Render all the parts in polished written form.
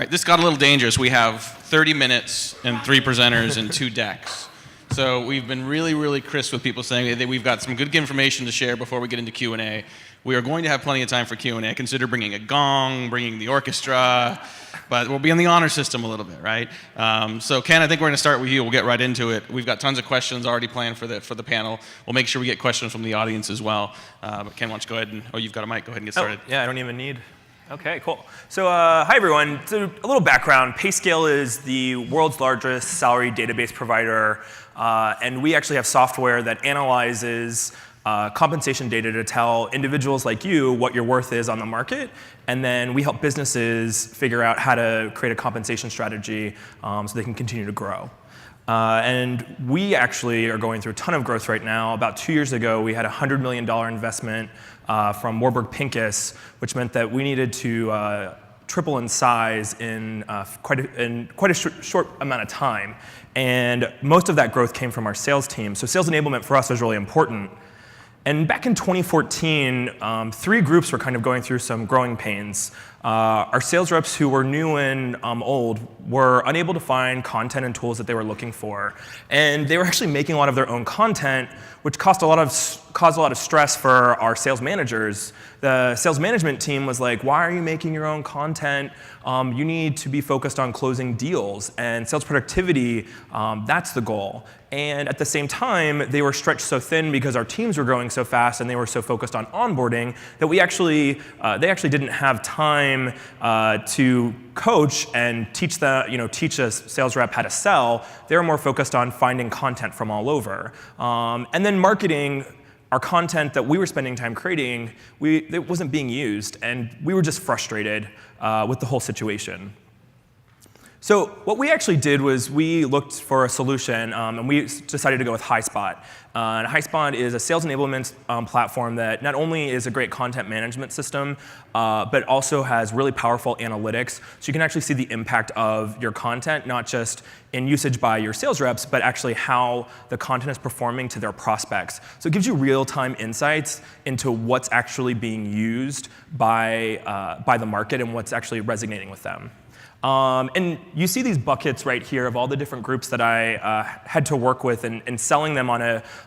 right, this got a little dangerous. We have 30 minutes and 3 presenters and 2 decks. So we've been really, really crisp with people saying that we've got some good information to share before we get into Q&A. We are going to have plenty of time for Q&A. Consider bringing a gong, bringing the orchestra, but we'll be on the honor system a little bit, right? So Ken, I think we're going to start with you. We'll get right into it. We've got tons of questions already planned for the panel. We'll make sure we get questions from the audience as well. But Ken, why don't you go ahead and, you've got a mic. Go ahead and get started. Yeah, I don't even need. Okay, cool. So hi, everyone. So a little background. PayScale is the world's largest salary database provider, and we actually have software that analyzes compensation data to tell individuals like you what your worth is on the market, and then we help businesses figure out how to create a compensation strategy so they can continue to grow. And we actually are going through a ton of growth right now. About 2 years ago, we had a $100 million investment from Warburg Pincus, which meant that we needed to triple in size in quite a short amount of time. And most of that growth came from our sales team. So sales enablement for us was really important. And back in 2014, 3 groups were kind of going through some growing pains. Our sales reps who were new and old were unable to find content and tools that they were looking for. And they were actually making a lot of their own content, which caused a lot of stress for our sales managers. The sales management team was like, why are you making your own content? You need to be focused on closing deals. And sales productivity, that's the goal. And at the same time, they were stretched so thin because our teams were growing so fast and they were so focused on onboarding that they actually didn't have time to coach and teach a sales rep how to sell. They were more focused on finding content from all over. And then marketing, our content that we were spending time creating, it wasn't being used, and we were just frustrated with the whole situation. So what we actually did was we looked for a solution, and we decided to go with HighSpot. And HighSpot is a sales enablement platform that not only is a great content management system, but also has really powerful analytics. So you can actually see the impact of your content, not just in usage by your sales reps, but actually how the content is performing to their prospects. So it gives you real-time insights into what's actually being used by the market and what's actually resonating with them. And you see these buckets right here of all the different groups that I had to work with and selling them on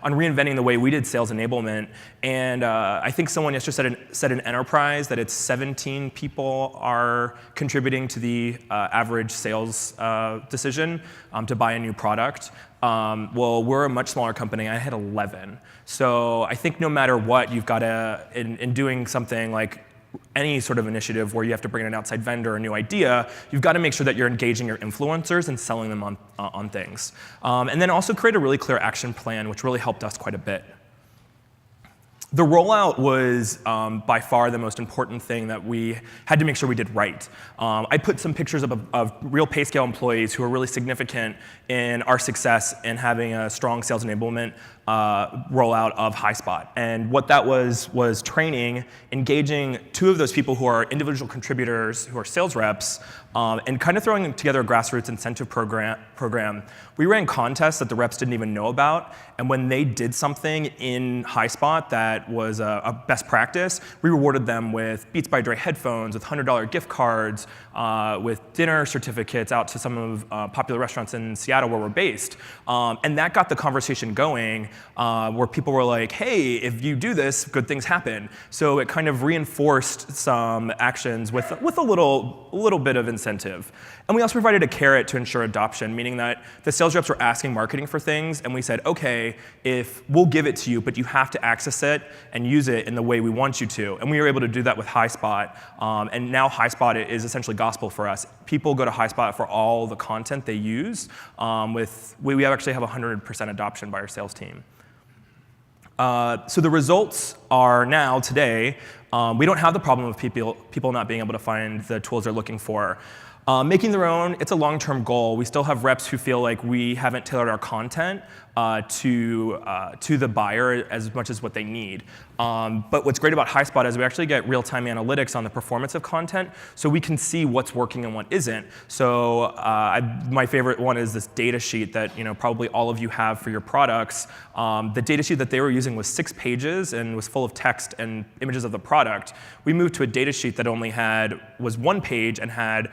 reinventing the way we did sales enablement. And I think someone yesterday said in enterprise that it's 17 people are contributing to the average sales decision to buy a new product. Well, we're a much smaller company. I had 11. So I think no matter what, you've got to, in doing something like any sort of initiative where you have to bring in an outside vendor or a new idea, you've got to make sure that you're engaging your influencers and selling them on things. And then also create a really clear action plan, which really helped us quite a bit. The rollout was by far the most important thing that we had to make sure we did right. I put some pictures of real PayScale employees who are really significant in our success in having a strong sales enablement rollout of HighSpot. And what that was training, engaging 2 of those people who are individual contributors, who are sales reps, and kind of throwing together a grassroots incentive program. We ran contests that the reps didn't even know about, and when they did something in HighSpot that was a best practice, we rewarded them with Beats by Dre headphones, with $100 gift cards, with dinner certificates out to some of popular restaurants in Seattle where we're based. And that got the conversation going, where people were like, hey, if you do this, good things happen. So it kind of reinforced some actions with a little bit of incentive. And we also provided a carrot to ensure adoption, meaning that the sales reps were asking marketing for things, and we said, okay, if we'll give it to you, but you have to access it and use it in the way we want you to. And we were able to do that with HighSpot. And now HighSpot is essentially gospel for us. People go to HighSpot for all the content they use. We actually have 100% adoption by our sales team. So the results are now, today, we don't have the problem of people not being able to find the tools they're looking for. Making their own, it's a long-term goal. We still have reps who feel like we haven't tailored our content to the buyer as much as what they need. But what's great about HighSpot is we actually get real-time analytics on the performance of content, so we can see what's working and what isn't. So my favorite one is this data sheet that probably all of you have for your products. The data sheet that they were using was 6 pages and was full of text and images of the product. We moved to a data sheet that only was 1 page and had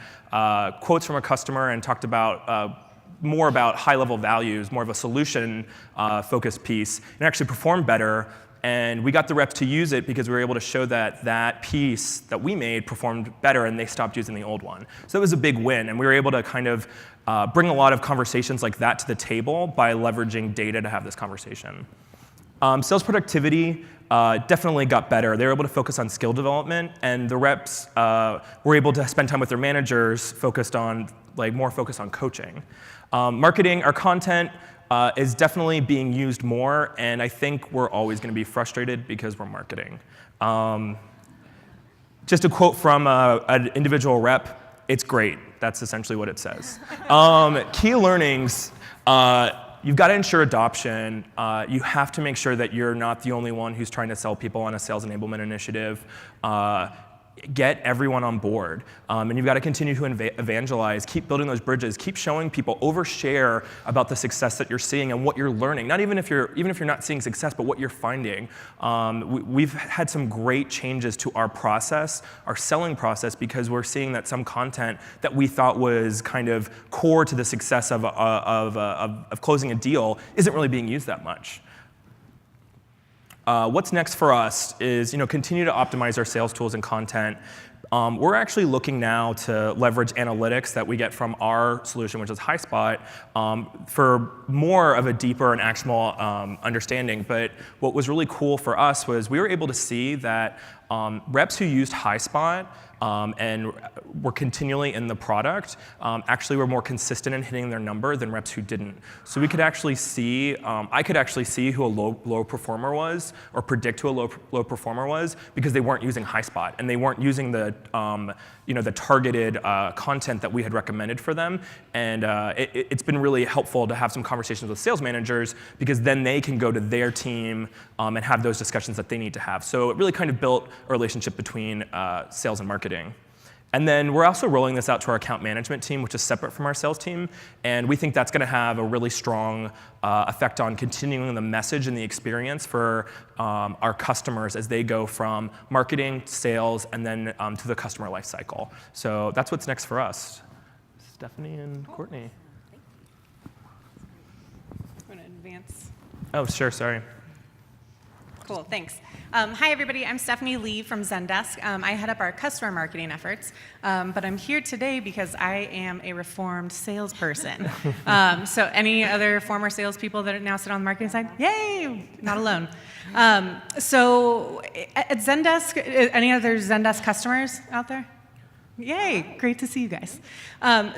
quotes from a customer and talked about more about high-level values, more of a solution-focused piece, and actually performed better. And we got the reps to use it because we were able to show that that piece that we made performed better, and they stopped using the old one. So it was a big win, and we were able to kind of bring a lot of conversations like that to the table by leveraging data to have this conversation. Sales productivity definitely got better. They were able to focus on skill development, and the reps were able to spend time with their managers, more focused on coaching. Marketing, our content is definitely being used more, and I think we're always going to be frustrated because we're marketing. Just a quote from an individual rep, "It's great." That's essentially what it says. Key learnings. You've got to ensure adoption. You have to make sure that you're not the only one who's trying to sell people on a sales enablement initiative. Get everyone on board. And you've got to continue to evangelize, keep building those bridges, keep showing people, overshare about the success that you're seeing and what you're learning. Not even if you're not seeing success, but what you're finding. We've had some great changes to our process, our selling process, because we're seeing that some content that we thought was kind of core to the success of closing a deal isn't really being used that much. What's next for us is continue to optimize our sales tools and content. We're actually looking now to leverage analytics that we get from our solution, which is HighSpot, for more of a deeper and actionable understanding. But what was really cool for us was we were able to see that reps who used HighSpot and were continually in the product actually were more consistent in hitting their number than reps who didn't. So we could actually see, I could actually see who a low performer was, or predict who a low performer was, because they weren't using HighSpot and they weren't using the the targeted content that we had recommended for them. And it's been really helpful to have some conversations with sales managers, because then they can go to their team and have those discussions that they need to have. So it really kind of built a relationship between sales and marketing. And then we're also rolling this out to our account management team, which is separate from our sales team. And we think that's going to have a really strong effect on continuing the message and the experience for our customers as they go from marketing, sales, and then to the customer life cycle. So that's what's next for us. Stephanie and Courtney. Want to advance? Oh, sure, sorry. Cool, thanks. Hi, everybody. I'm Stephanie Lee from Zendesk. I head up our customer marketing efforts, but I'm here today because I am a reformed salesperson. So any other former salespeople that now sit on the marketing side? Yay, not alone. So at Zendesk, any other Zendesk customers out there? Yay, great to see you guys.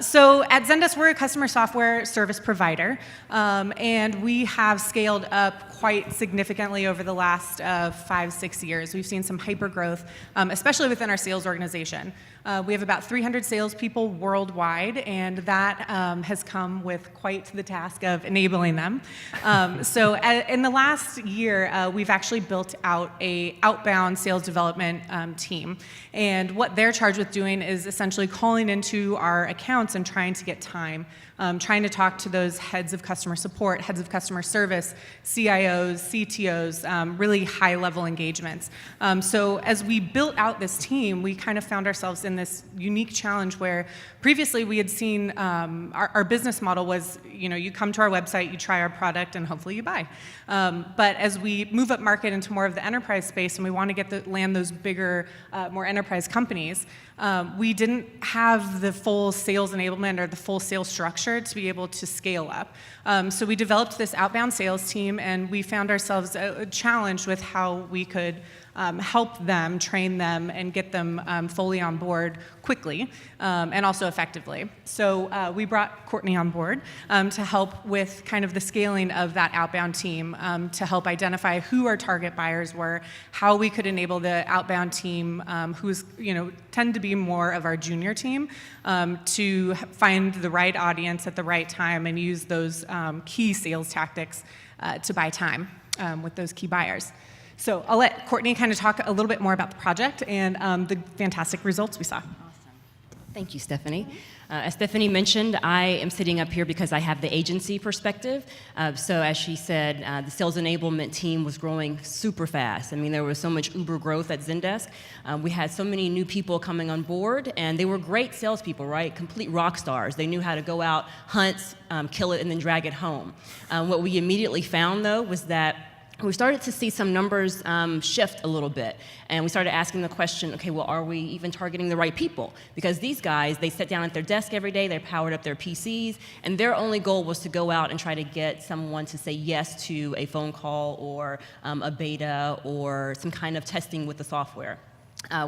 So at Zendesk, we're a customer software service provider, and we have scaled up quite significantly over the last 5-6 years. We've seen some hyper growth, especially within our sales organization. We have about 300 salespeople worldwide, and that has come with quite the task of enabling them. So in the last year, we've actually built out a outbound sales development team. And what they're charged with doing is essentially calling into our accounts and trying to get time, trying to talk to those heads of customer support, heads of customer service, CIOs, CTOs, really high-level engagements. So as we built out this team, we kind of found ourselves in this unique challenge where previously we had seen our business model was, you come to our website, you try our product, and hopefully you buy. But as we move up market into more of the enterprise space and we want to land those bigger, more enterprise companies, we didn't have the full sales enablement or the full sales structure to be able to scale up. So we developed this outbound sales team, and we found ourselves challenged with how we could help them, train them, and get them fully on board quickly and also effectively. So we brought Courtney on board to help with kind of the scaling of that outbound team, to help identify who our target buyers were, how we could enable the outbound team, who's tend to be more of our junior team, to find the right audience at the right time and use those key sales tactics to buy time with those key buyers. So I'll let Courtney kind of talk a little bit more about the project and the fantastic results we saw. Awesome. Thank you, Stephanie. As Stephanie mentioned, I am sitting up here because I have the agency perspective. So as she said, the sales enablement team was growing super fast. I mean, there was so much uber growth at Zendesk. We had so many new people coming on board, and they were great salespeople, right? Complete rock stars. They knew how to go out, hunt, kill it, and then drag it home. What we immediately found, though, was that we started to see some numbers shift a little bit, and we started asking the question, okay, well, are we even targeting the right people? Because these guys, they sit down at their desk every day, they powered up their PCs, and their only goal was to go out and try to get someone to say yes to a phone call or a beta or some kind of testing with the software.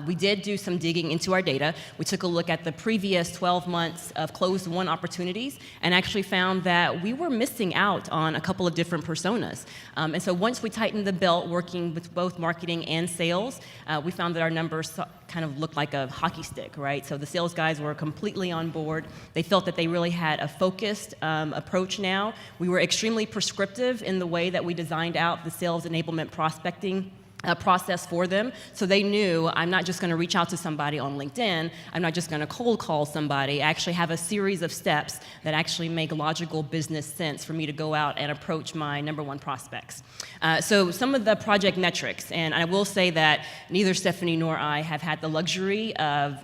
We did do some digging into our data. We took a look at the previous 12 months of closed-won opportunities and actually found that we were missing out on a couple of different personas. And so once we tightened the belt working with both marketing and sales, we found that our numbers kind of looked like a hockey stick, right? So the sales guys were completely on board. They felt that they really had a focused approach now. We were extremely prescriptive in the way that we designed out the sales enablement prospecting process for them. So they knew I'm not just going to reach out to somebody on LinkedIn. I'm not just going to cold call somebody. I actually have a series of steps that actually make logical business sense for me to go out and approach my #1 prospects. So some of the project metrics, and I will say that neither Stephanie nor I have had the luxury of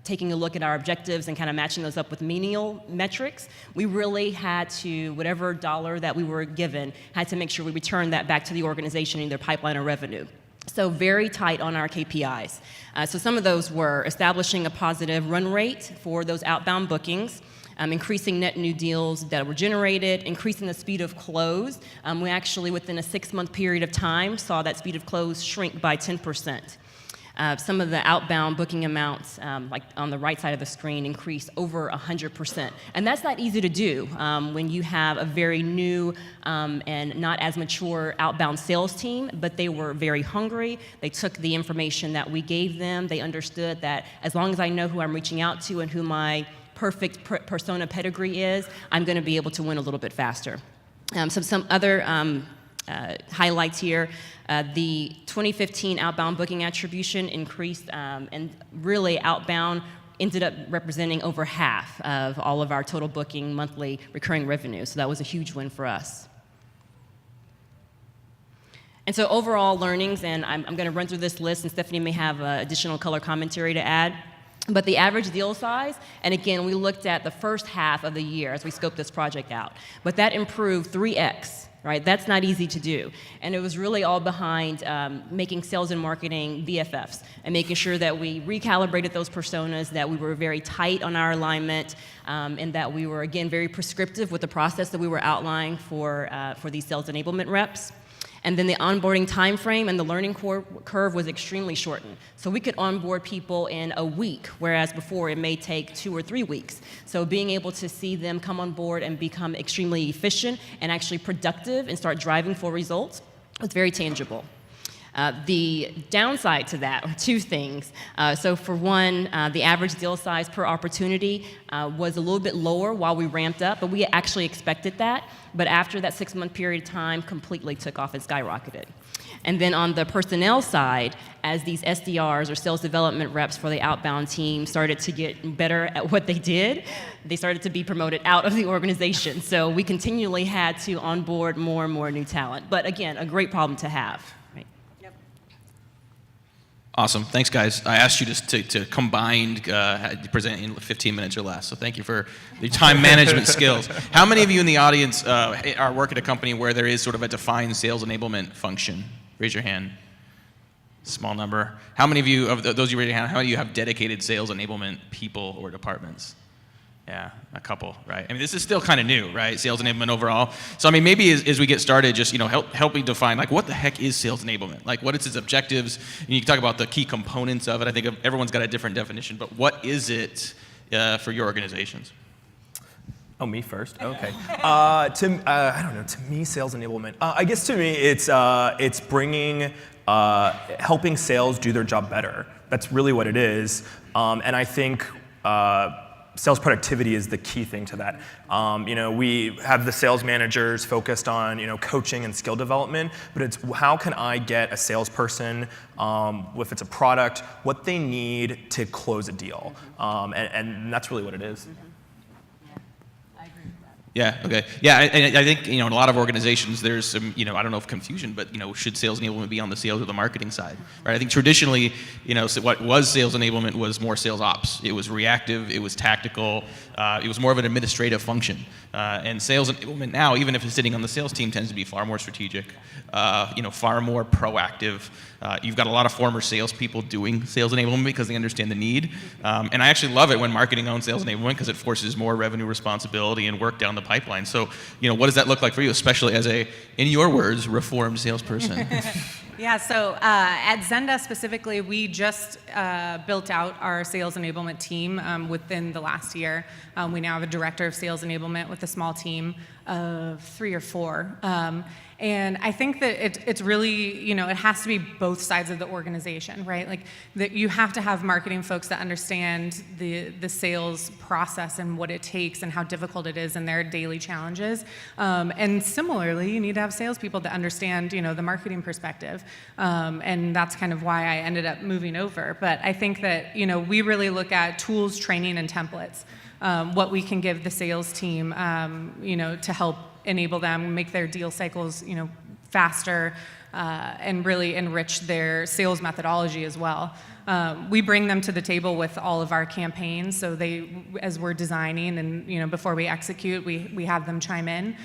taking a look at our objectives and kind of matching those up with menial metrics. We really had to, whatever dollar that we were given, had to make sure we returned that back to the organization in their pipeline or revenue. So very tight on our KPIs. So some of those were establishing a positive run rate for those outbound bookings, increasing net new deals that were generated, increasing the speed of close. We actually, within a 6-month period of time, saw that speed of close shrink by 10%. Some of the outbound booking amounts, like on the right side of the screen, increased over 100%. And that's not easy to do when you have a very new and not as mature outbound sales team, but they were very hungry. They took the information that we gave them. They understood that as long as I know who I'm reaching out to and who my perfect persona pedigree is, I'm going to be able to win a little bit faster. Some other highlights here. The 2015 outbound booking attribution increased, and really outbound ended up representing over half of all of our total booking monthly recurring revenue. So that was a huge win for us. And so overall learnings, and I'm going to run through this list, and Stephanie may have additional color commentary to add. But the average deal size, and again, we looked at the first half of the year as we scoped this project out, but that improved 3x. Right? That's not easy to do. And it was really all behind making sales and marketing BFFs and making sure that we recalibrated those personas, that we were very tight on our alignment, and that we were, again, very prescriptive with the process that we were outlining for these sales enablement reps. And then the onboarding time frame and the learning curve was extremely shortened. So we could onboard people in a week, whereas before it may take 2 or 3 weeks. So being able to see them come on board and become extremely efficient and actually productive and start driving for results was very tangible. The downside to that are 2 things. So for one, the average deal size per opportunity was a little bit lower while we ramped up, but we actually expected that. But after that 6-month period of time, completely took off and skyrocketed. And then on the personnel side, as these SDRs or sales development reps for the outbound team started to get better at what they did, they started to be promoted out of the organization. So we continually had to onboard more and more new talent. But again, a great problem to have. Awesome. Thanks, guys. I asked you to combine present in 15 minutes or less, so thank you for the time management skills. How many of you in the audience are work at a company where there is sort of a defined sales enablement function? Raise your hand. Small number. How many of you, of those you raise your hand, how many of you have dedicated sales enablement people or departments? Yeah, a couple, right? I mean, this is still kind of new, right? Sales enablement overall. So, I mean, maybe as we get started, just, help me define, like, what the heck is sales enablement? Like, what is its objectives? And you can talk about the key components of it. I think everyone's got a different definition, but what is it for your organizations? Oh, me first? Okay. I don't know, to me, sales enablement. I guess to me, it's bringing, helping sales do their job better. That's really what it is. And I think, sales productivity is the key thing to that. We have the sales managers focused on coaching and skill development, but it's how can I get a salesperson, if it's a product, what they need to close a deal, and that's really what it is. Yeah. Okay. Yeah. I think in a lot of organizations there's some I don't know if confusion, but should sales enablement be on the sales or the marketing side, right? I think traditionally so what was sales enablement was more sales ops. It was reactive. It was tactical. It was more of an administrative function. And sales enablement now, even if it's sitting on the sales team, tends to be far more strategic, far more proactive. You've got a lot of former salespeople doing sales enablement because they understand the need. And I actually love it when marketing owns sales enablement because it forces more revenue responsibility and work down the pipeline. So, what does that look like for you, especially as a, in your words, reformed salesperson? Yeah, so at Zendesk specifically, we just built out our sales enablement team within the last year. We now have a director of sales enablement with a small team of 3 or 4. And I think that it's really, it has to be both sides of the organization, right? Like that you have to have marketing folks that understand the sales process and what it takes and how difficult it is and their daily challenges. And similarly, you need to have salespeople that understand, the marketing perspective. And that's kind of why I ended up moving over. But I think that, we really look at tools, training, and templates. What we can give the sales team, to help enable them, make their deal cycles, faster, and really enrich their sales methodology as well. We bring them to the table with all of our campaigns, so as we're designing and before we execute, we have them chime in.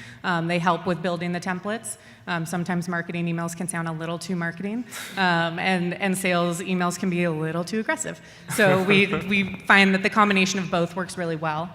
They help with building the templates. Sometimes marketing emails can sound a little too marketing, and sales emails can be a little too aggressive. So we find that the combination of both works really well.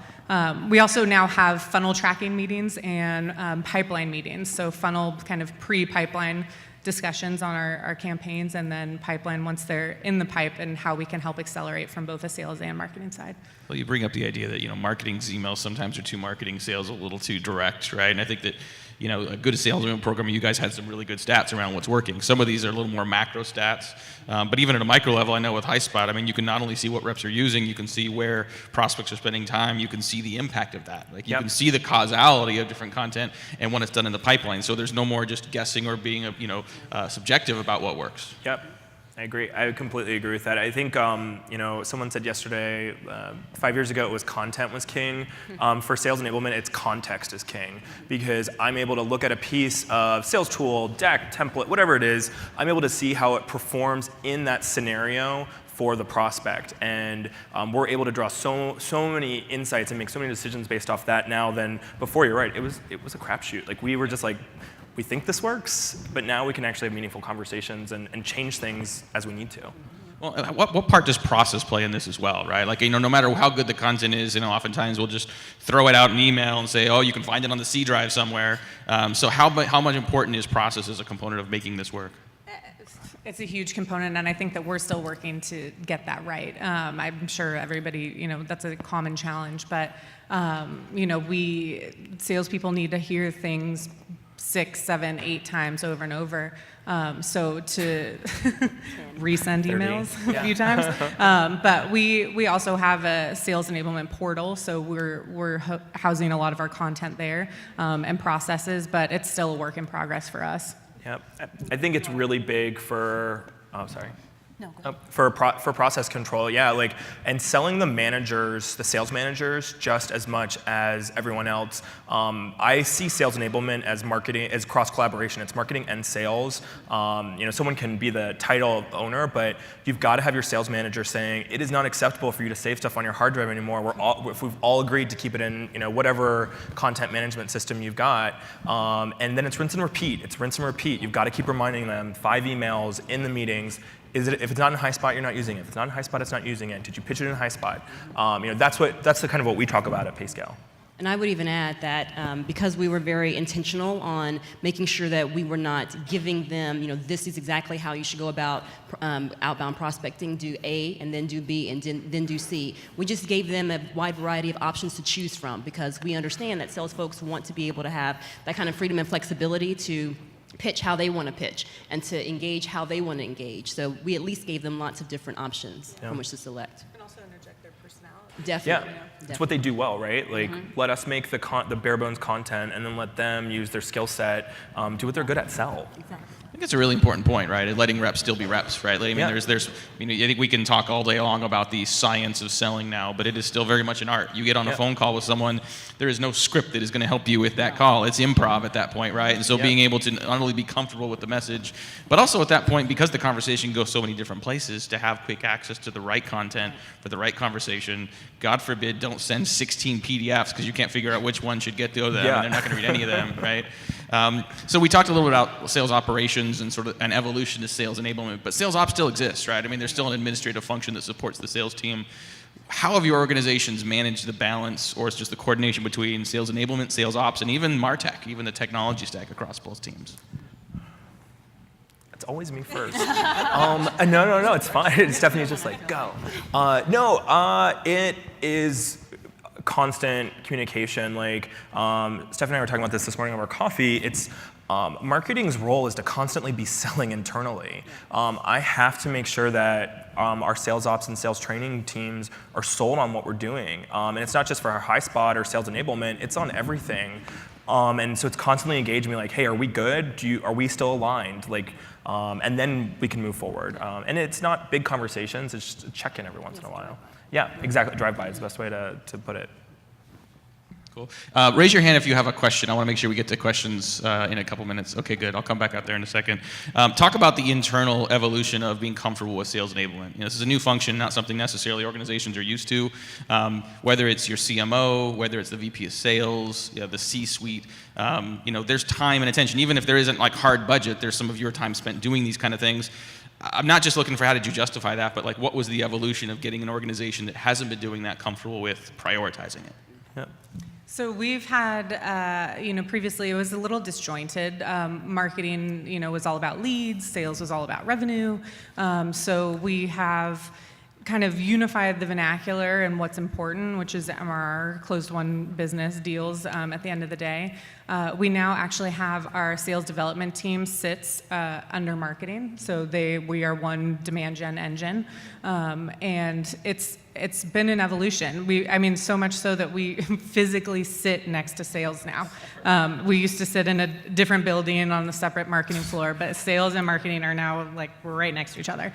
We also now have funnel tracking meetings and pipeline meetings. So funnel kind of pre-pipeline discussions on our campaigns, and then pipeline once they're in the pipe, and how we can help accelerate from both a sales and marketing side. Well, you bring up the idea that marketing's emails sometimes are too marketing, sales a little too direct, right? And I think that a good sales enablement program, you guys had some really good stats around what's working. Some of these are a little more macro stats, but even at a micro level, I know with HighSpot, you can not only see what reps are using, you can see where prospects are spending time, you can see the impact of that. Like you can see the causality of different content and when it's done in the pipeline. So there's no more just guessing or being subjective about what works. Yep. I agree. I completely agree with that. I think, someone said yesterday, 5 years ago, it was content was king. For sales enablement, it's context is king, because I'm able to look at a piece of sales tool, deck, template, whatever it is. I'm able to see how it performs in that scenario for the prospect, and we're able to draw so many insights and make so many decisions based off that now than before. You're right. It was a crapshoot. Like we were just like, we think this works, but now we can actually have meaningful conversations and change things as we need to. Well, what part does process play in this as well, right? Like, no matter how good the content is, oftentimes we'll just throw it out in email and say, oh, you can find it on the C drive somewhere. So how much important is process as a component of making this work? It's a huge component, and I think that we're still working to get that right. I'm sure everybody, that's a common challenge, but, salespeople need to hear things 6, 7, 8 times over and over. So to resend emails a few times. But we also have a sales enablement portal, so we're housing a lot of our content there and processes, but it's still a work in progress for us. Yep. I think it's really big for, sorry. No, go ahead. For process control, yeah, and selling the sales managers just as much as everyone else. I see sales enablement as marketing, as cross collaboration. It's marketing and sales. Someone can be the title owner, but you've got to have your sales manager saying it is not acceptable for you to save stuff on your hard drive anymore. If we've all agreed to keep it in, whatever content management system you've got, and then it's rinse and repeat. It's rinse and repeat. You've got to keep reminding them 5 emails in the meetings. If it's not in HighSpot, you're not using it. If it's not in HighSpot, it's not using it. Did you pitch it in HighSpot? That's the kind of what we talk about at PayScale. And I would even add that because we were very intentional on making sure that we were not giving them, this is exactly how you should go about outbound prospecting, do A and then do B and then do C. We just gave them a wide variety of options to choose from because we understand that sales folks want to be able to have that kind of freedom and flexibility to pitch how they want to pitch and to engage how they want to engage. So we at least gave them lots of different options from which to select. And also interject their personality. Definitely. Yeah, it's what they do well, right? Like, let us make the bare bones content, and then let them use their skill set, do what they're good at, sell. Exactly. I think it's a really important point, right? Letting reps still be reps, right? I mean, Yeah. there's, I think we can talk all day long about the science of selling now, but it is still very much an art. You get on a phone call with someone, there is no script that is going to help you with that call. It's improv at that point, right? And so being able to not only be comfortable with the message, but also at that point, because the conversation goes so many different places, to have quick access to the right content for the right conversation. God forbid, don't send 16 PDFs because you can't figure out which one should get to them, and they're not going to read any of them, right? So we talked a little bit about sales operations and sort of an evolution to sales enablement, but sales ops still exists, right? I mean, there's still an administrative function that supports the sales team. How have your organizations managed the balance, or it's just the coordination between sales enablement, sales ops, and even MarTech, even the technology stack across both teams? It's always me first. No, it's fine. Stephanie's just like, go. It is constant communication. Like, Steph and I were talking about this morning over coffee. It's marketing's role is to constantly be selling internally. I have to make sure that our sales ops and sales training teams are sold on what we're doing. And it's not just for our high spot or sales enablement, it's on everything. And so it's constantly engaging me like, hey, are we good? Are we still aligned? Like, and then we can move forward. And it's not big conversations, it's just a check-in every once in a while. Yeah, exactly. Drive-by is the best way to put it. Cool. Raise your hand if you have a question. I want to make sure we get to questions in a couple minutes. Okay, good. I'll come back out there in a second. Talk about the internal evolution of being comfortable with sales enablement. This is a new function, not something necessarily organizations are used to. Whether it's your CMO, whether it's the VP of sales, the C-suite, there's time and attention. Even if there isn't like hard budget, there's some of your time spent doing these kind of things. I'm not just looking for how did you justify that, but like what was the evolution of getting an organization that hasn't been doing that comfortable with prioritizing it? Yeah. So we've had, previously it was a little disjointed. Marketing, was all about leads. Sales was all about revenue. So we have kind of unified the vernacular and what's important, which is MRR, closed won business deals at the end of the day. We now actually have our sales development team sits under marketing. So we are one demand gen engine. And it's been an evolution. So much so that we physically sit next to sales now. We used to sit in a different building on a separate marketing floor, but sales and marketing are now like right next to each other.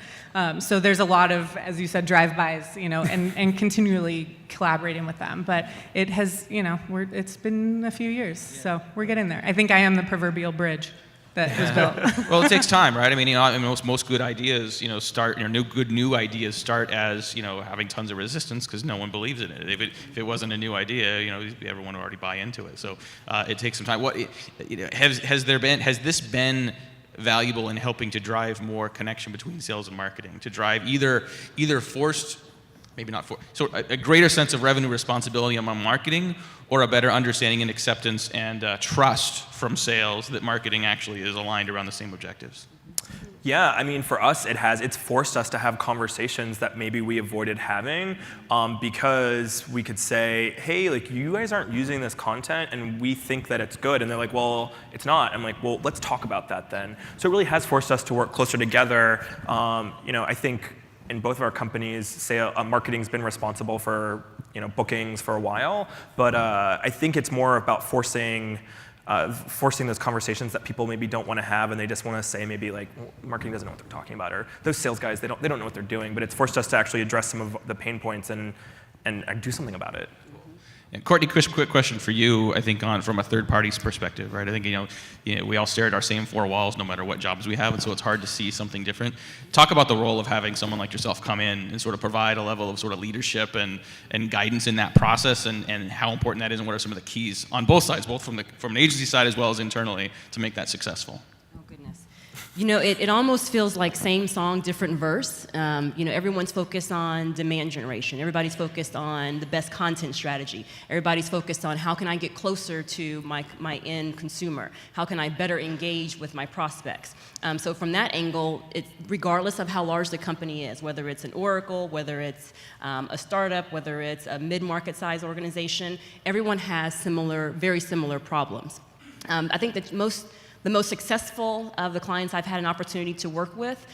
So there's a lot of, as you said, drive-bys, and continually collaborating with them. But it has, it's been a few years, so we're getting there. I think I am the proverbial bridge that was built. Well, it takes time, right? Most good ideas, start, new ideas start as, having tons of resistance because no one believes in it. If it wasn't a new idea, everyone would already buy into it. So it takes some time. Has this been valuable in helping to drive more connection between sales and marketing, to drive either forced, maybe not forced, so a greater sense of revenue responsibility among marketing, or a better understanding and acceptance and trust from sales that marketing actually is aligned around the same objectives? Yeah, for us, it's forced us to have conversations that maybe we avoided having because we could say, hey, like, you guys aren't using this content and we think that it's good. And they're like, well, it's not. I'm like, well, let's talk about that then. So it really has forced us to work closer together. I think in both of our companies, marketing's been responsible for bookings for a while, but I think it's more about forcing those conversations that people maybe don't want to have, and they just want to say maybe like, well, marketing doesn't know what they're talking about, or those sales guys, they don't know what they're doing. But it's forced us to actually address some of the pain points and do something about it. And Courtney, quick question for you, I think, from a third party's perspective, right? I think, we all stare at our same four walls no matter what jobs we have, and so it's hard to see something different. Talk about the role of having someone like yourself come in and sort of provide a level of sort of leadership and guidance in that process, and how important that is, and what are some of the keys on both sides, both from an agency side as well as internally, to make that successful. Oh, goodness. It almost feels like same song, different verse. Everyone's focused on demand generation. Everybody's focused on the best content strategy. Everybody's focused on how can I get closer to my end consumer? How can I better engage with my prospects? So from that angle, regardless of how large the company is, whether it's an Oracle, whether it's a startup, whether it's a mid-market size organization, everyone has very similar problems. I think that most The most successful of the clients I've had an opportunity to work with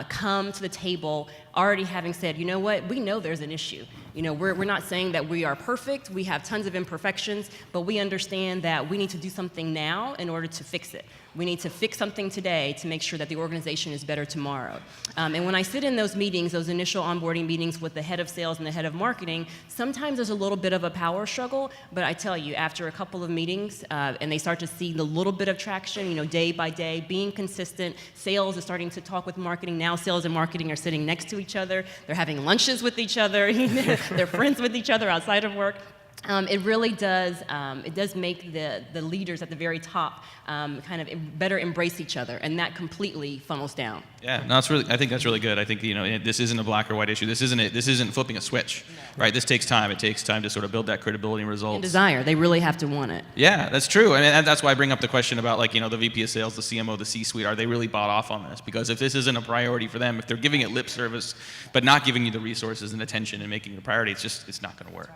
come to the table already having said, you know what, we know there's an issue. You know, we're not saying that we are perfect, we have tons of imperfections, but we understand that we need to do something now in order to fix it. We need to fix something today to make sure that the organization is better tomorrow. And when I sit in those meetings, those initial onboarding meetings with the head of sales and the head of marketing, sometimes there's a little bit of a power struggle, but I tell you, after a couple of meetings, and they start to see the little bit of traction, you know, day by day, being consistent, sales is starting to talk with marketing. Now sales and marketing are sitting next to each other. They're having lunches with each other. They're friends with each other outside of work. It really does, it does make the leaders at the very top kind of better embrace each other, and that completely funnels down. Yeah, no, I think that's really good. I think, you know, this isn't a black or white issue. This isn't flipping a switch, right? This takes time. It takes time to sort of build that credibility and results. And desire. They really have to want it. Yeah, that's true. And that's why I bring up the question about, like, you know, the VP of sales, the CMO, the C-suite, are they really bought off on this? Because if this isn't a priority for them, if they're giving it lip service, but not giving you the resources and attention and making it a priority, it's not going to work.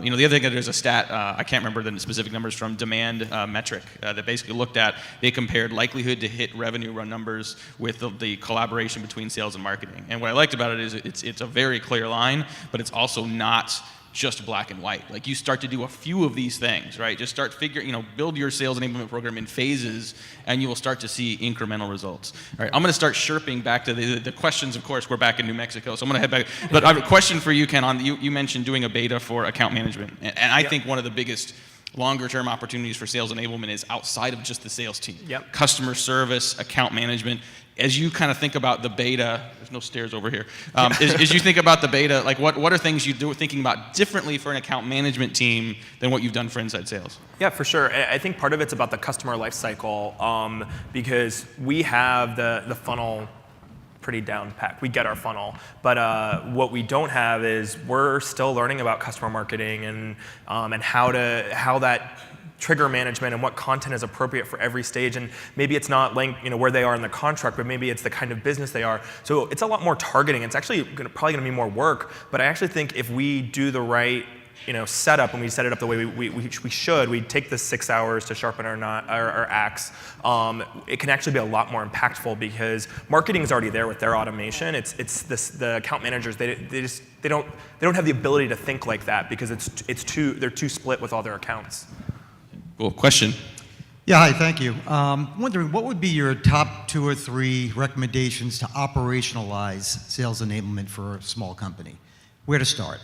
You know, the other thing, there's a stat, I can't remember the specific numbers from Demand Metric, that basically looked at, they compared likelihood to hit revenue run numbers with the collaboration between sales and marketing. And what I liked about it is it's a very clear line, but it's also not just black and white. Like, you start to do a few of these things, right? Just start build your sales enablement program in phases, and you will start to see incremental results. All right, I'm going to start chirping back to the questions. Of course, we're back in New Mexico, so I'm going to head back. But I have a question for you, Ken. You mentioned doing a beta for account management, and I think one of the biggest longer-term opportunities for sales enablement is outside of just the sales team. Yep. Customer service, account management. As you kind of think about the beta, there's no stairs over here. As you think about the beta, like what are things you're thinking about differently for an account management team than what you've done for inside sales? Yeah, for sure. I think part of it's about the customer life cycle, because we have the funnel pretty down packed. We get our funnel, but what we don't have is we're still learning about customer marketing and how that trigger management and what content is appropriate for every stage. And maybe it's not linked, you know, where they are in the contract, but maybe it's the kind of business they are. So it's a lot more targeting. It's actually probably going to be more work. But I actually think if we do the right, you know, setup, and we set it up the way we should, we take the 6 hours to sharpen our axe, it can actually be a lot more impactful because marketing is already there with their automation. It's the account managers, they don't have the ability to think like that because they're too split with all their accounts. Cool. Question? Yeah, hi, thank you. Wondering, what would be your top 2 or 3 recommendations to operationalize sales enablement for a small company? Where to start?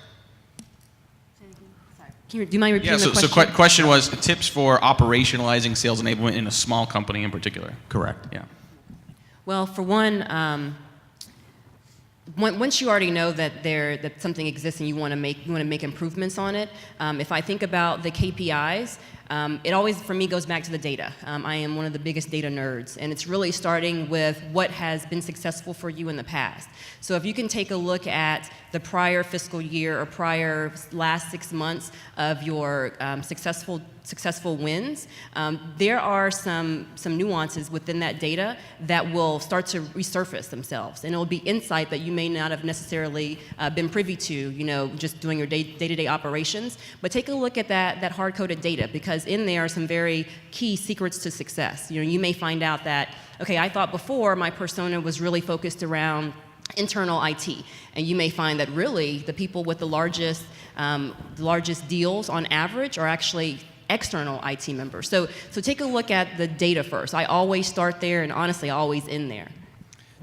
Do you mind repeating the question? So question was tips for operationalizing sales enablement in a small company in particular. Correct. Yeah. Well, for one, once you already know that something exists and you want to make improvements on it, if I think about the KPIs, it always, for me, goes back to the data. I am one of the biggest data nerds, and it's really starting with what has been successful for you in the past. So if you can take a look at the prior fiscal year or prior last 6 months of your successful wins, there are some nuances within that data that will start to resurface themselves, and it will be insight that you may not have necessarily been privy to, you know, just doing your day-to-day operations. But take a look at that hard-coded data, because in there are some very key secrets to success. You know, you may find out that, okay, I thought before my persona was really focused around internal IT, and you may find that really the people with the largest deals on average are actually external IT members. So take a look at the data first. I always start there, and honestly, always end there.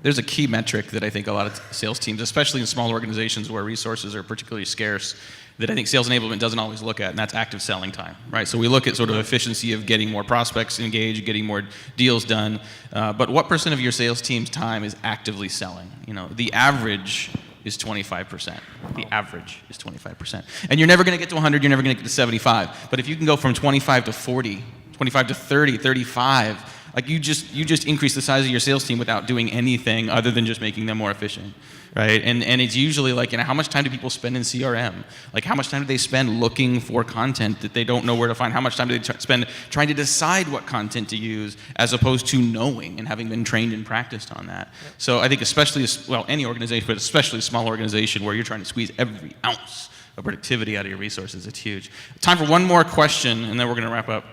There's a key metric that I think a lot of sales teams, especially in small organizations where resources are particularly scarce, that I think sales enablement doesn't always look at, and that's active selling time, right? So we look at sort of efficiency of getting more prospects engaged, getting more deals done, but what % of your sales team's time is actively selling? You know, the average is 25%. The average is 25%. And you're never going to get to 100, you're never going to get to 75. But if you can go from 25 to 40, 25 to 30, 35, like you just increase the size of your sales team without doing anything other than just making them more efficient, right? And it's usually like, you know, how much time do people spend in CRM? Like, how much time do they spend looking for content that they don't know where to find? How much time do they spend trying to decide what content to use as opposed to knowing and having been trained and practiced on that? Yep. So I think especially, well, any organization, but especially a small organization where you're trying to squeeze every ounce of productivity out of your resources, it's huge. Time for one more question, and then we're going to wrap up.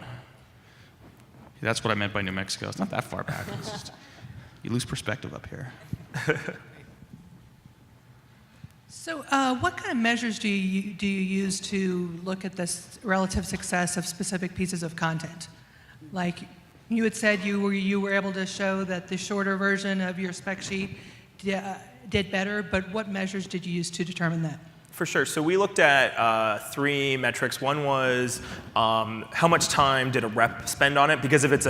That's what I meant by New Mexico. It's not that far back. It's just, you lose perspective up here. So what kind of measures do you use to look at the relative success of specific pieces of content? Like you had said you were able to show that the shorter version of your spec sheet did better, but what measures did you use to determine that? For sure. So we looked at 3 metrics. One was how much time did a rep spend on it? Because if it's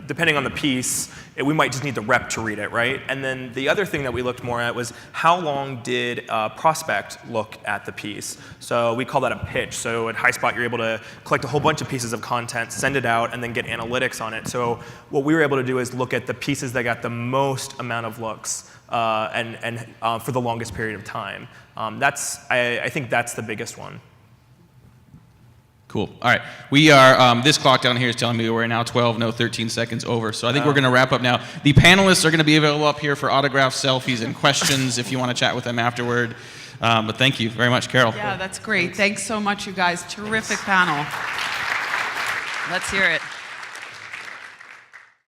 depending on the piece, we might just need the rep to read it, right? And then the other thing that we looked more at was how long did a prospect look at the piece? So we call that a pitch. So at HighSpot, you're able to collect a whole bunch of pieces of content, send it out, and then get analytics on it. So what we were able to do is look at the pieces that got the most amount of looks and for the longest period of time. I think that's the biggest one. Cool. All right. We are, this clock down here is telling me we're now 13 seconds over. So I think we're going to wrap up now. The panelists are going to be available up here for autographs, selfies, and questions if you want to chat with them afterward. But thank you very much, Carol. Yeah, that's great. Thanks so much, you guys. Terrific panel. Let's hear it.